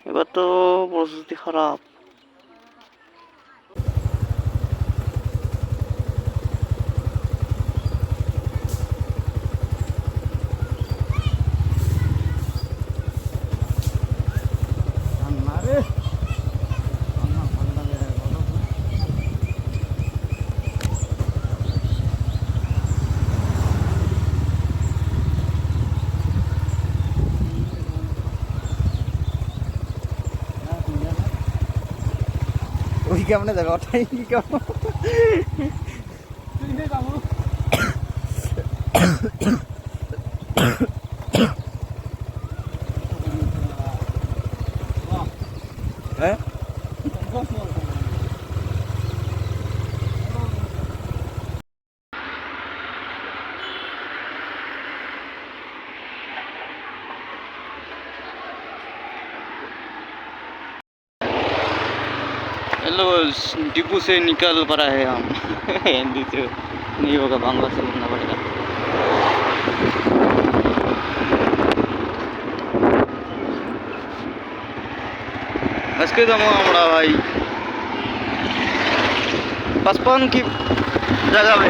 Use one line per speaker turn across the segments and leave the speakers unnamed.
এবার তো পরিস্থিতি খারাপ।
ওই কেমনে যাবে ওটাই কেমন হ্যাঁ
हेलो, डिपो से निकल पड़ा है हम। हिंदी से नहीं होगा, बांग्ला से बोलना पड़ेगा। আজকে যাবো আমরা ভাই 55 की जगह पे।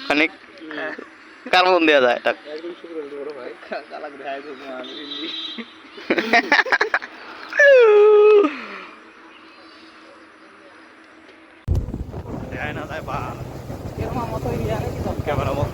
খানিক কার্বন দেওয়া যায় এটা ক্যামেরা মত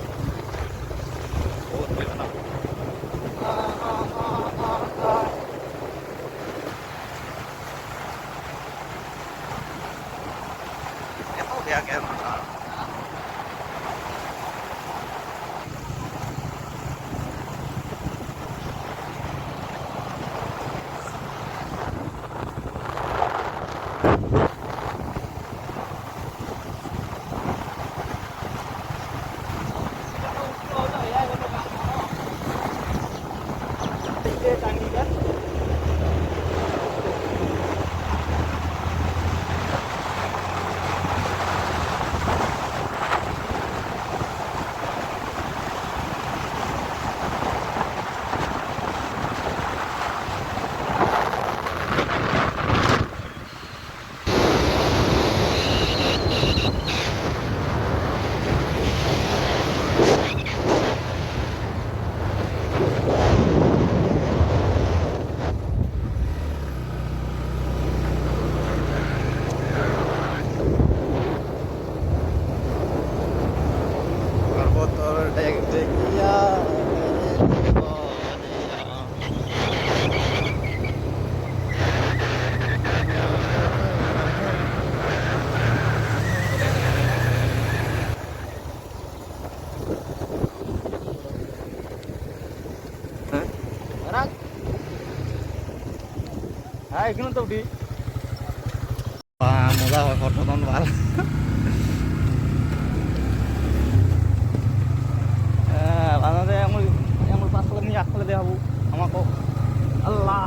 এখানে তো উঠি
মজা হয় ঘৰখন ভাল
বাজাতে আমার পাঁচশো নিয়ে আগফালে দেখাবো আমাকে আল্লাহ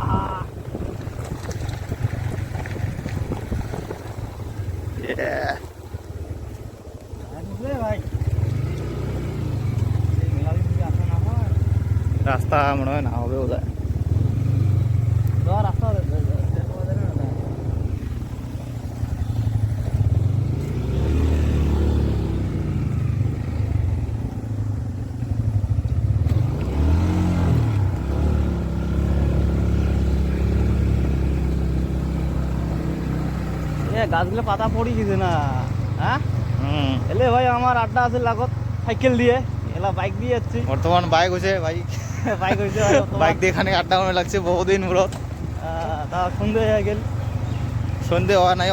ভাই
রাস্তা মনে হয় না হবে ওদের
রাস্তা গাছগুলো পাতা পড়ি গেছে না হ্যাঁ এলে ভাই আমার আড্ডা আছে লাগত সাইকেল দিয়ে এলা বাইক দিয়ে যাচ্ছি
বর্তমান বাইক হয়েছে ভাই
বাইক হয়েছে
বাইক দিয়ে এখানে আড্ডা মনে লাগছে বহুদিন মূলত
তা সন্ধে হয়ে গেল
সন্ধে হওয়া নাই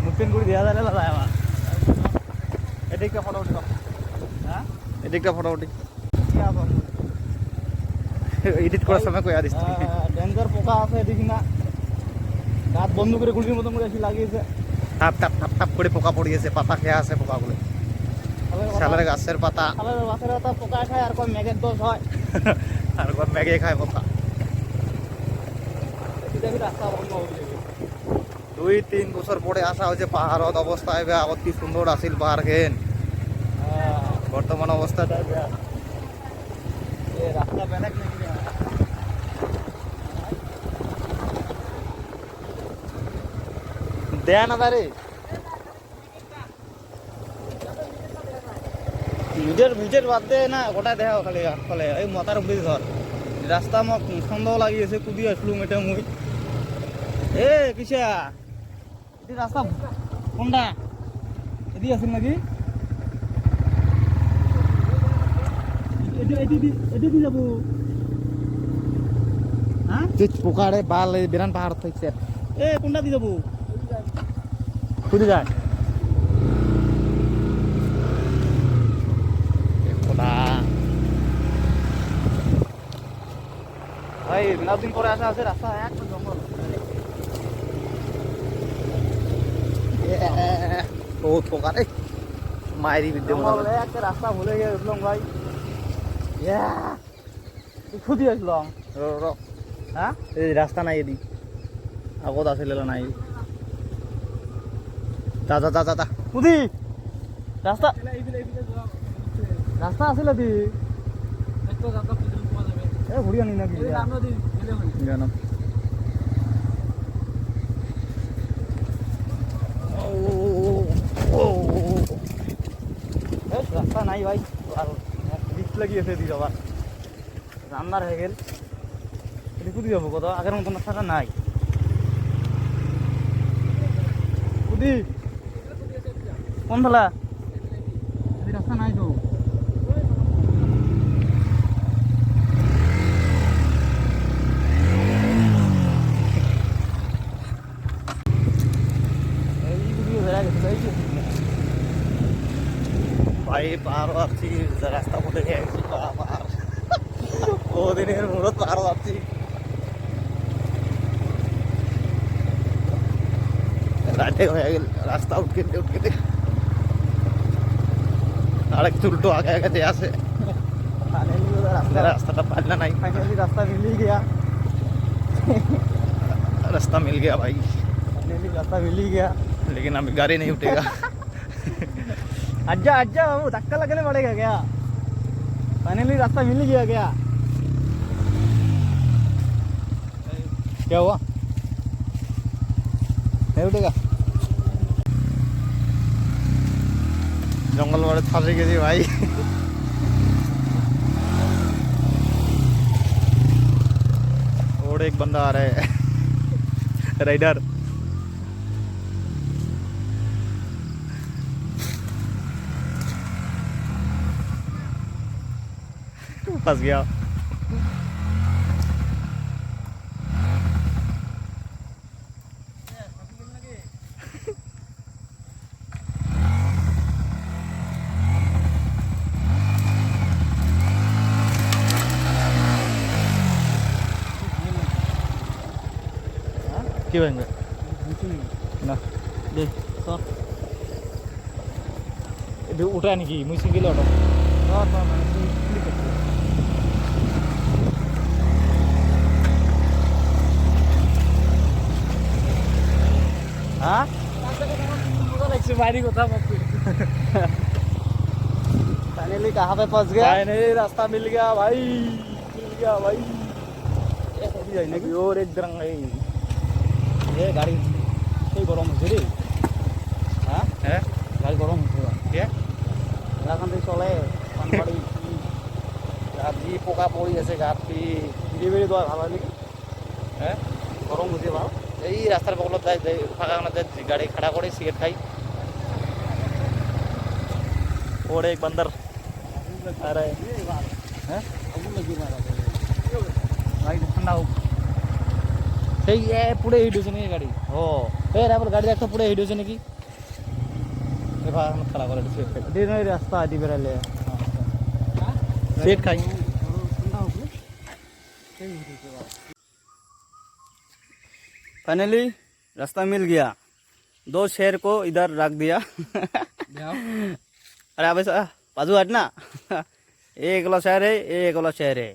মুখেন করে দেওয়া যায় দাদা আমার এদিকটা ফটো উঠে হ্যাঁ
এদিকটা ফটো উঠি এডিট করার সময় কই আদিস
ডেঞ্জার পোকা আছে দেখি না দাঁত বন্ধ করে গুলির মতন করে এসে লাগিয়েছে
টাপ টাপ টাপ টাপ করে পোকা পড়িয়েছে পাতা খেয়ে আছে পোকাগুলো শালের গাছের পাতা
শালের গাছের পাতা পোকা খায় আর কয় মেঘের দোষ হয়
আর ম্যাগে খায় পোকা
রাস্তা বন্ধ হয়ে
2-3 বছর পরে আসা হয়েছে পাহাড়ত অবস্থা হবে আগত কি সুন্দর আছিল পাহাড় খেন বর্তমান অবস্থাটা
রাস্তা বেলেগ নাকি
দেয়া না তারে
ভিজের বাদ দে না গোটাই দেখা খালি আগফালে এই মাথার উপরে ধর রাস্তা মোক সন্দেহ লাগিয়েছে কুদি আসলুম এটা মুই এ কিসা এটি রাস্তা কোনটা এদি আছিল নাকি এটি দি যাব হ্যাঁ
পোকারে বাল বিরান পাহাড় থাকছে
এ কোনটা দি যাব
কুদি যায়
ভাই দিন পরে আসা আছে রাস্তা একটা জঙ্গল
বহুত পোকা রে মায়েরই বিদ্যমান
একটা রাস্তা ভুলে গিয়ে উঠলাম ভাই খুদি আসলাম হ্যাঁ
এই রাস্তা নাই এদি আগত আছিল নাই যা যা যা যা যা
খুদি রাস্তা রাস্তা আছিল দি এ ঘুরি আনি নাকি
জানো
রাস্তা নাই ভাই আর লিফট লাগিয়েছে দি যাবার রান্নার হয়ে গেল এটি কুদি যাবো কত আগের মতন রাস্তাটা নাই কুদি কোন ফেলা রাস্তা নাই তো
ভাই পাহাড় আসছি রাস্তা বলে গেছি পাহাড় বহুদিনের মূলত পাহাড় আসছি রাতে হয়ে গেল রাস্তা উঠকে আরেক চুলটো আগে আগে আছে রাস্তাটা পাল্লা নাই
रास्ता मिल ही गया
रास्ता मिल गया भाई
फाइनली रास्ता मिल ही गया
लेकिन अभी गाड़ी नहीं उठेगा
अच्छा अच्छा बाबू धक्का लगने पड़ेगा क्या फाइनली रास्ता मिल ही गया क्या
क्या हुआ नहीं उठेगा जंगल वाले फंसे गए थे भाई और एक बंदा आ रहा है राइडर फंस गया কি ভাঙবে না
দে সর
এটা উঠা নাকি মুই সিঙ্গেল অটো
সর সর মানে তুই ক্লিক করছিস हाँ
बारी को था
फाइनली कहाँ पे फंस गया
फाइनली रास्ता मिल गया भाई और एक दरंग है
ये गाड़ी সেই গরম হচ্ছে রে হ্যাঁ
হ্যাঁ
গাড়ি গরম হচ্ছে
কে
এখন থেকে চলে পানবাড়ি
গাড়ি পোকা পড়ি আছে গাড়ি
ধীরে ধীরে দেওয়া ভালো হয় নাকি
হ্যাঁ
গরম হচ্ছে ভালো
এই রাস্তার বগলত ফাঁকা গাড়ি খাড়া করে সিগারেট খাই और एक बंदर आ रहा है
হ্যাঁ
भाई ठंडा हो
সেই পুরো হিট হচ্ছে নাকি গাড়ি
ও
এই আবার গাড়ি একটা পুরো হিট হচ্ছে নাকি
এবার খাড়া করে সিগারেট খাই
দিন ওই রাস্তা আদি বেরালে
সিগারেट खाई
फाइनली रास्ता मिल गया 2 शेर को इधर रख दिया अरे अब बाजू हटना एक वाला शहर है एक वाला शहर है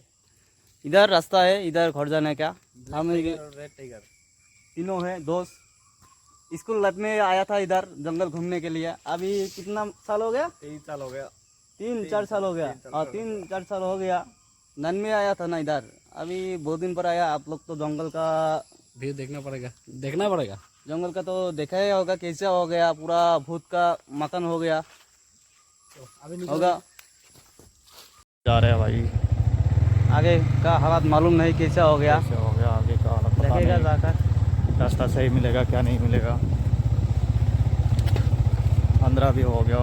इधर रास्ता है इधर घर जाने का हम
रेड टाइगर
तीनों है दोस्त स्कूल लाइफ में आया था इधर जंगल घूमने के लिए अभी कितना साल हो गया
3 साल हो गया
3-4 साल हो गया हाँ 3-4 साल हो गया नन में आया था ना इधर अभी बहुत दिन पर आया आप लोग तो जंगल का
व्यू देखना पड़ेगा
जंगल का तो देखा ही होगा कैसा हो गया पूरा भूत का मकान हो गया होगा
जा रहे हैं भाई
आगे का हालात मालूम नहीं कैसा हो गया
कैसे हो गया आगे का हालत पता
देखेगा
नहीं।
जाकर
रास्ता सही मिलेगा क्या नहीं मिलेगा अंधेरा भी हो गया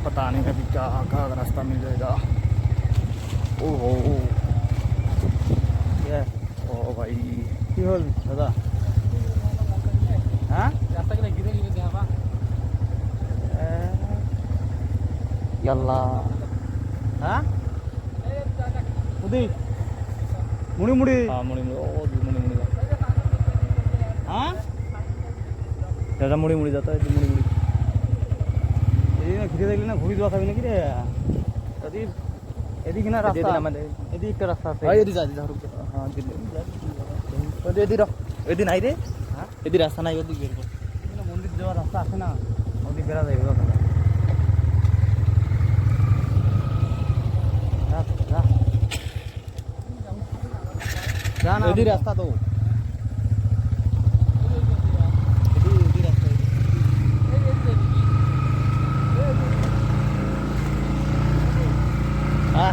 पता नहीं अभी क्या कहाँ रास्ता मिल जाएगा ओहो
ये
ओ भाई
কি হল দাদা হ্যাঁ
रास्ता के गिरे गिरे जावा
ইয়াল্লা হ্যাঁ উদি মুড়ি মুড়ি
हाँ मुड़ी मुड़ी ओ मुड़ी मुड़ी
হ্যাঁ
दादा मुड़ी मुड़ी जाता है मुड़ी मुड़ी
এদিকে না ঘুরে দেখলি না ঘুরি দেওয়া খাবি নাকি রে যদি এদিকে না রাস্তা এদিকে একটা রাস্তা আছে
हाँ यदि जा रुक हाँ यदि रह यदि नहीं रे
হ্যাঁ
यदि रास्ता नहीं यदि बेर को
এদিকে মন্দির যাওয়ার রাস্তা আছে না ওদিকে বেড়া যাবে ওখানে যা যা না
यदि रास्ता तो
এদিকে রাস্তা
हाँ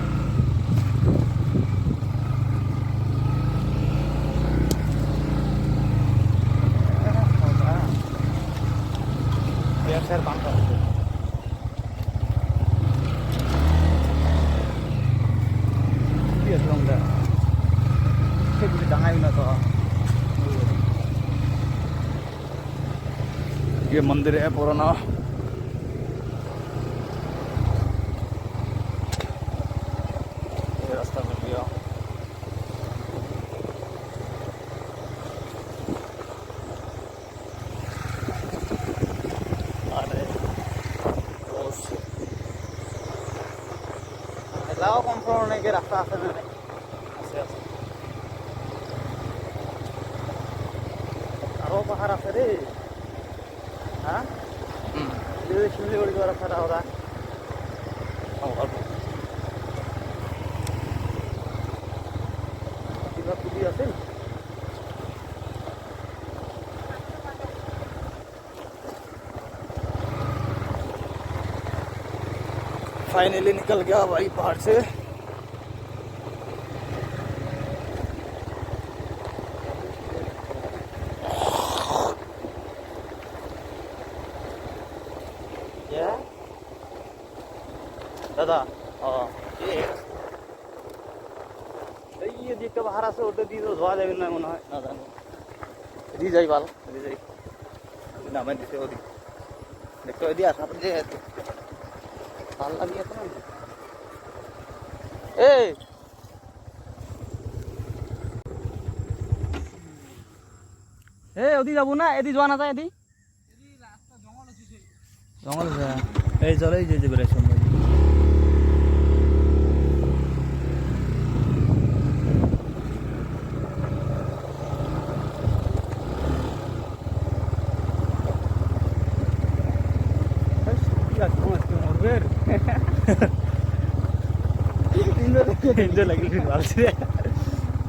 सर काम कर
Dia belum dah. Saya boleh dangai na to.
ये मंदिर है पुराना ये रास्ता मिल गया अरे
Lao kontrol naik ke rasta sana. Aro pahar আছে রে হ্যাঁ ये शिवलिगुड़ी का रास्ता हो रहा कितना कुदी আছে
फाइनली निकल गया भाई पहाड़ से
ya দাদা এই দিকটা বাহার আছে ওটা দিয়ে তো ধোয়া যাবে না মনে হয়
না জানো
এদিকে যাই ভালো
এদিকে যাই নামে দিতে ওদিকে দেখো এদিকে আসা যে
ভাল লাগিয়ে আছে না এই এ ওদি যাবো না, এদি যোৱা নাযায়, এদি জঙ্গল আছে। এই চল, এই যে বেড়াইছ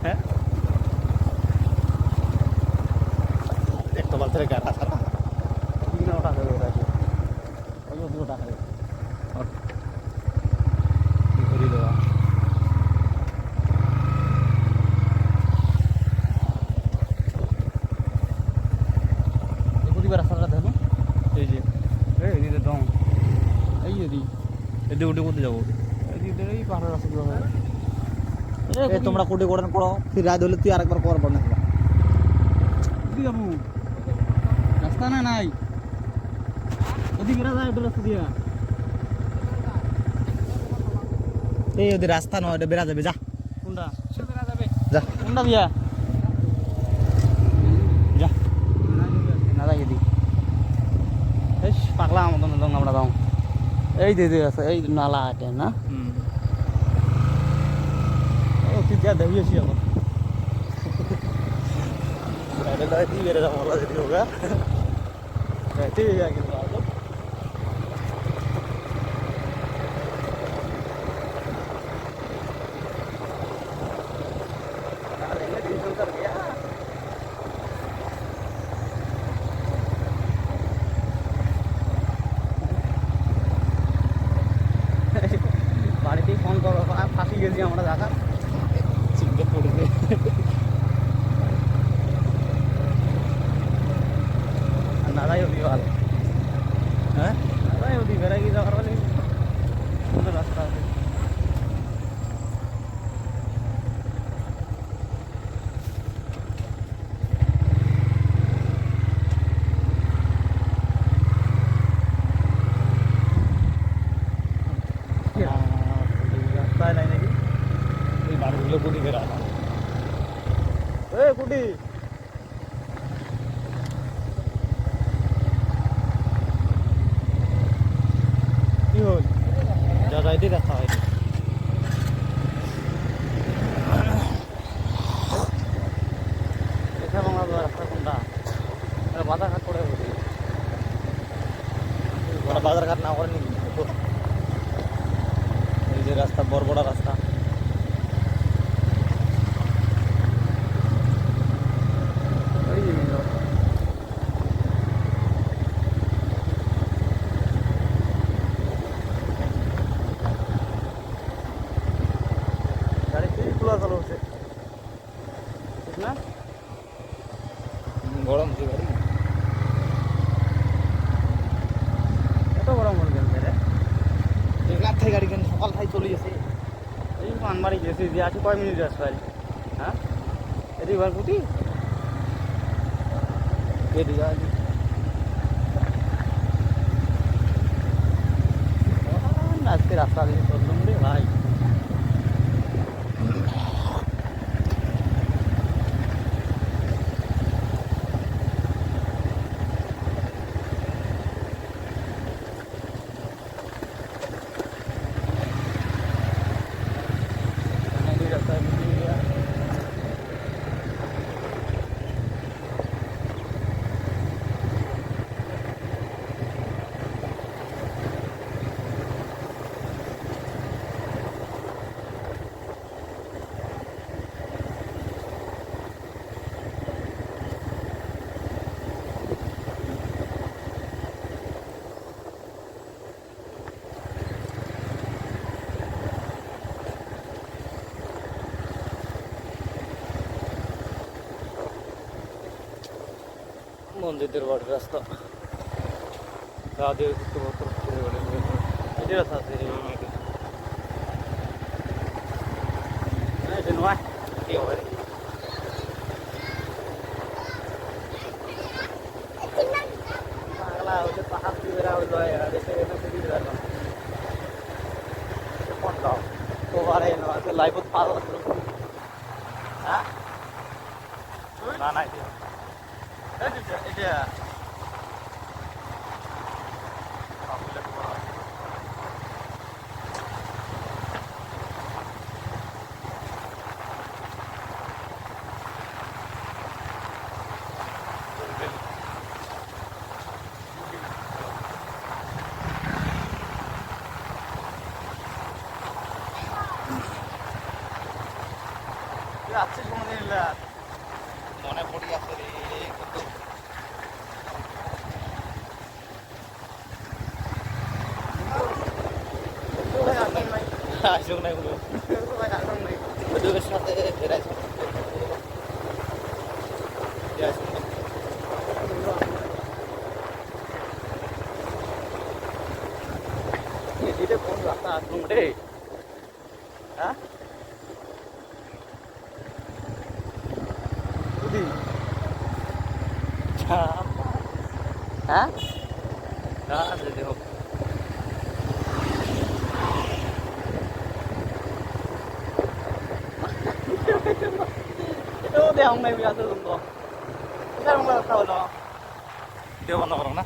হ্যাঁ
দেখতে বলতে গাটা ছাড়া
ওটা খাবে, ওটা খাবে
করে দেওয়া
প্রতিবার রাস্তাটা দেখো, এই যে এদিকে দম, এই এদি
এদিকে উঠে কোথায় যাবো?
এদিকে এই পাহাড়ের রাস্তা দিয়ে হবে।
এই তোমরা কোটে কোটে পড়ো, ফির রাত হলে তুই আরেকবার পর পড় না।
ওদিকে যাবো, রাস্তা না নাই, ওদিকে যায় ওটা রাস্তা দিয়া।
এই ওদের রাস্তা নয়, এটা বেড়া যাবে, যা
কোনটা
যা
কোনটা দিয়া
যা।
না যাই এদিকে, এই পাগলা মতন দং আমরা যাও, এই দিদি আছে, এই নালা এটা না, ও তুই যা দেখিয়েছি এখন
বেড়ে যাবো বলা যদি হোক।
ঠিক আছে কিন্তু বাড়িতেই ফোন করো, ফাঁসি গেছি আমরা দেখা
চিন্তা পড়বে।
না যাই ওদিকে ভালো,
হ্যাঁ
না যাই ওদিকে বেড়াই গিয়ে যাওয়ার বলে রাস্তা আছে। রাস্তায় নাই নাকি,
এই বাড়িগুলো কোটি বেড়া
এ কুটি কি হল,
যা যাইতে রাস্তা হয়।
এটা বাংলা রাস্তা কোনটা, বাজার ঘাট করে বলি,
ওরা বাজার ঘাট না করেনি, এই যে রাস্তা বড় রাস্তা।
ওই যে গাড়ি ফিরি খোলা চালু হচ্ছে, ঠিক না?
গরম যে গাড়ি,
এত গরম হয়ে গেছে রে,
রাত থেকে গাড়ি কেন সকাল থেকে চলে গেছে।
এই পানবাড়ি গেছি যে আছে কয় মিনিট রাস্তায়, হ্যাঁ এদিকে বার কুটি
এদিকে
আজকে রাস্তা দিয়ে চললাম রে ভাই। রাস্তায়
মন্দিরের বাড়ির রাস্তা, গা দিয়ে
এটি রাস্তা আছে, এটা নয় পাগলা হচ্ছে, পাহাড় দিয়ে বেড়া হইলো আর এসে দিতে পারলাম তোমার এই নয় লাইফত পাগল, হ্যাঁ
না না
এটা আছে কোনদিন
মনে পড়ি আছে রে কত আসুক নাই বলো ওদের সাথে বেড়াইছে
এটা কোন রাস্তা আসলুম রে হ্যাঁ বুঝি হ্যাঁ
যদি হোক
এটাও দেখ নাই বিরাট সুন্দর এটা আমরা রাস্তা হলো
দেব বন্ধ করো না